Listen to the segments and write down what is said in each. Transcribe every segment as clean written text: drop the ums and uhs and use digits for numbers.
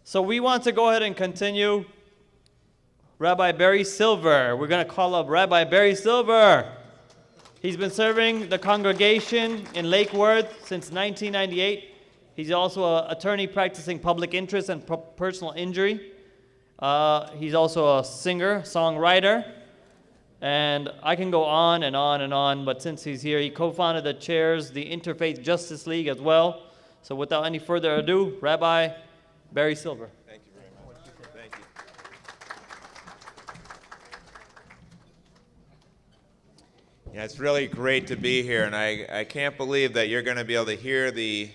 So we want to go ahead and continue. Rabbi Barry Silver. We're going to call up Rabbi Barry Silver. He's been serving the congregation in Lake Worth since 1998. He's also an attorney practicing public interest and personal injury. He's also a singer, songwriter. And I can go on and on and on, but since he's here, he co-founded the chairs, the Interfaith Justice League as well. So without any further ado, Rabbi Barry Silver. Thank you very much. Thank you. Yeah, it's really great to be here, and I can't believe that you're going to be able to hear the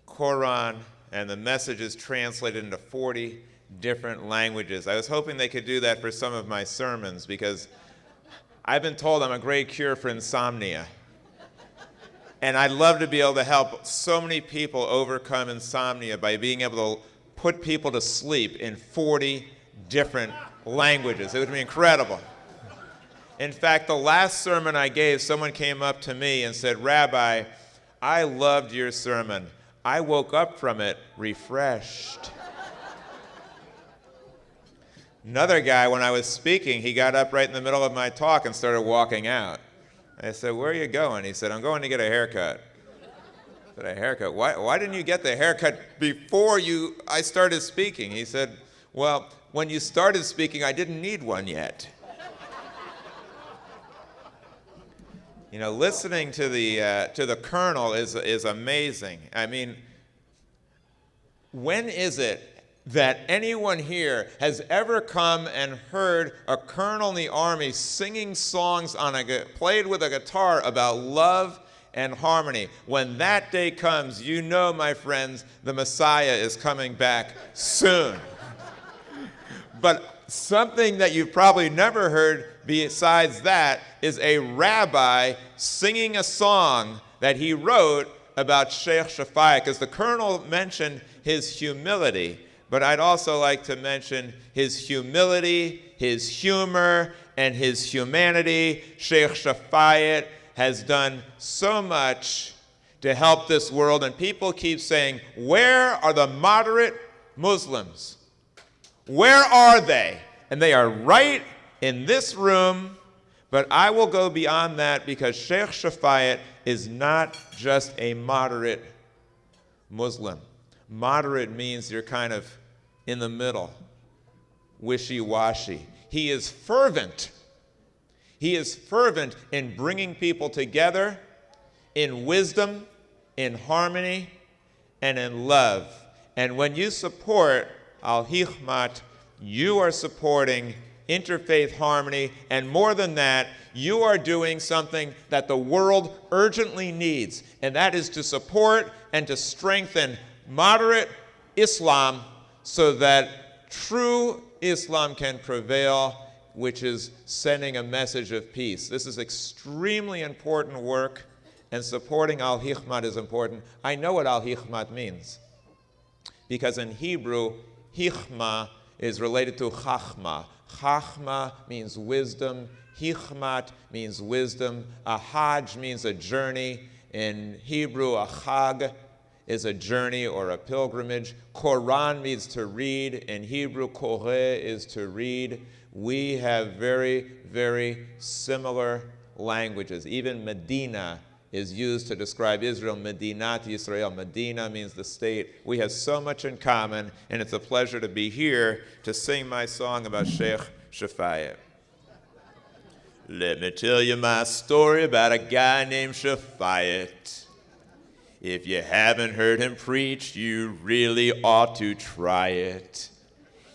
Quran and the messages translated into 40 different languages. I was hoping they could do that for some of my sermons, because I've been told I'm a great cure for insomnia. And I'd love to be able to help so many people overcome insomnia by being able to put people to sleep in 40 different languages. It would be incredible. In fact, the last sermon I gave, someone came up to me and said, "Rabbi, I loved your sermon. I woke up from it refreshed." Another guy, when I was speaking, he got up right in the middle of my talk and started walking out. I said, "Where are you going?" He said, "I'm going to get a haircut." I said, "A haircut? Why didn't you get the haircut before I started speaking?" He said, "Well, when you started speaking, I didn't need one yet." You know, listening to the Colonel is amazing. I mean, when is it that anyone here has ever come and heard a colonel in the army singing songs played with a guitar about love and harmony? When that day comes, you know, my friends, the Messiah is coming back soon. But something that you've probably never heard besides that is a rabbi singing a song that he wrote about Shaikh Shaikh, because the colonel mentioned his humility. But I'd also like to mention his humility, his humor, and his humanity. Shaikh Shaikh has done so much to help this world, and people keep saying, "Where are the moderate Muslims? Where are they?" And they are right in this room, but I will go beyond that, because Shaikh Shaikh is not just a moderate Muslim. Moderate means you're kind of in the middle, wishy-washy. He is fervent. He is fervent in bringing people together in wisdom, in harmony, and in love. And when you support Al-Hikmat, you are supporting interfaith harmony, and more than that, you are doing something that the world urgently needs, and that is to support and to strengthen moderate Islam so that true Islam can prevail, which is sending a message of peace. This is extremely important work, and supporting Al-Hikmat is important. I know what Al-Hikmat means, because in Hebrew, Hikmah is related to Chachma. Chachma means wisdom. Hikmat means wisdom. A Hajj means a journey. In Hebrew, a Chag is a journey or a pilgrimage. Quran means to read. In Hebrew, Koreh is to read. We have very, very similar languages. Even Medina is used to describe Israel. Medinat Yisrael. Medina means the state. We have so much in common, and it's a pleasure to be here to sing my song about Shaikh Shaikh. Let me tell you my story about a guy named Shaikh. If you haven't heard him preach, you really ought to try it.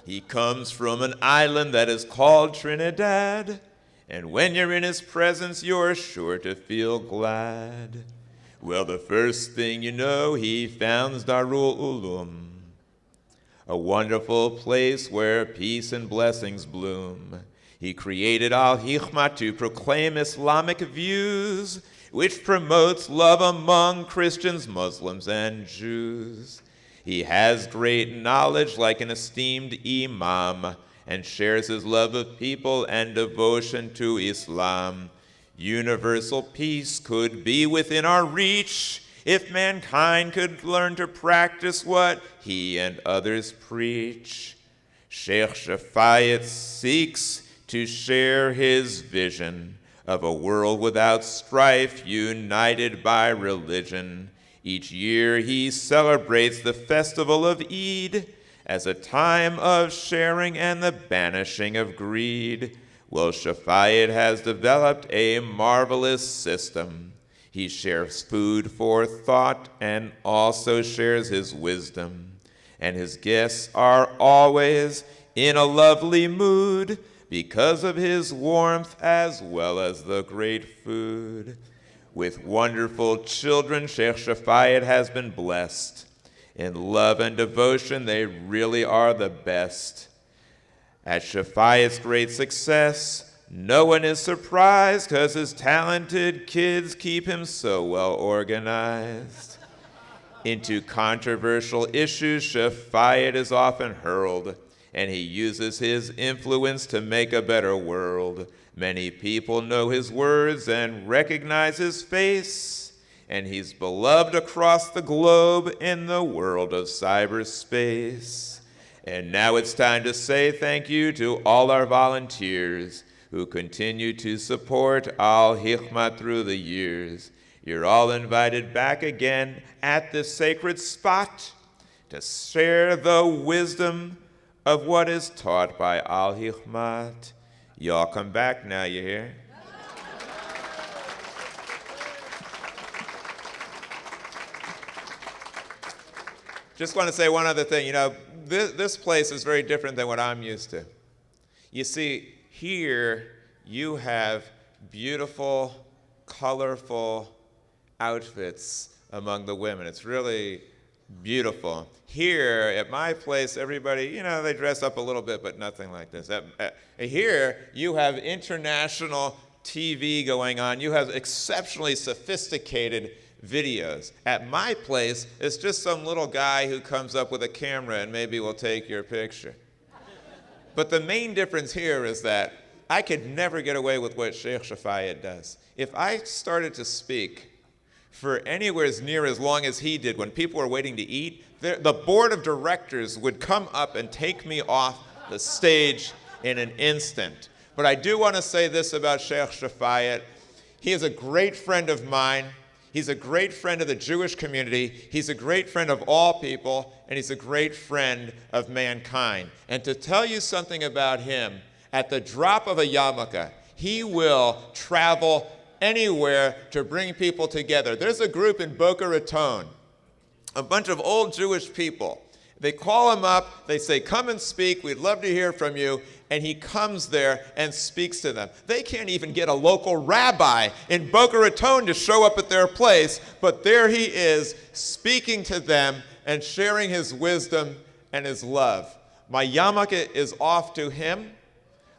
He comes from an island that is called Trinidad, and when you're in his presence, you're sure to feel glad. Well, the first thing you know, he founds Darul Ulum, a wonderful place where peace and blessings bloom. He created Al-Hikmat to proclaim Islamic views, which promotes love among Christians, Muslims, and Jews. He has great knowledge like an esteemed imam, and shares his love of people and devotion to Islam. Universal peace could be within our reach If mankind could learn to practice what he and others preach, Shaikh Shafayat seeks to share his vision of a world without strife, united by religion. Each year he celebrates the festival of Eid as a time of sharing and the banishing of greed. Well, Shafayat has developed a marvelous system. He shares food for thought and also shares his wisdom. And his guests are always in a lovely mood because of his warmth as well as the great food. With wonderful children, Shaikh Shafayat has been blessed. In love and devotion, they really are the best. At Shafayat's great success, no one is surprised because his talented kids keep him so well organized. Into controversial issues, Shafayat is often hurled, and he uses his influence to make a better world. Many people know his words and recognize his face, and he's beloved across the globe in the world of cyberspace. And now it's time to say thank you to all our volunteers who continue to support Al Hikmah through the years. You're all invited back again at this sacred spot to share the wisdom of what is taught by Al Hikmah. Y'all come back now, you hear? Just want to say one other thing. You know, this place is very different than what I'm used to. You see, here you have beautiful, colorful outfits among the women. It's really beautiful. Here at my place, everybody, you know, they dress up a little bit, but nothing like this. Here you have international TV going on. You have exceptionally sophisticated videos. At my place, it's just some little guy who comes up with a camera and maybe will take your picture. But the main difference here is that I could never get away with what Shaikh Shafayat does. If I started to speak for anywhere as near as long as he did when people were waiting to eat, the board of directors would come up and take me off the stage in an instant. But I do want to say this about Shaikh Shafayat. He is a great friend of mine. He's a great friend of the Jewish community. He's a great friend of all people, and he's a great friend of mankind. And to tell you something about him, at the drop of a yarmulke, he will travel anywhere to bring people together. There's a group in Boca Raton, a bunch of old Jewish people. They call him up, they say, come and speak, we'd love to hear from you, and he comes there and speaks to them. They can't even get a local rabbi in Boca Raton to show up at their place, but there he is speaking to them and sharing his wisdom and his love. My yarmulke is off to him.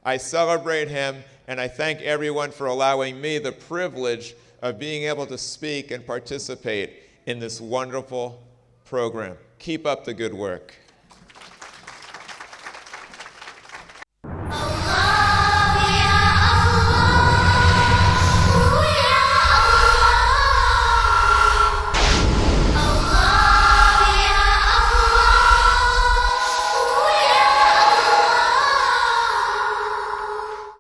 I celebrate him, and I thank everyone for allowing me the privilege of being able to speak and participate in this wonderful program. Keep up the good work.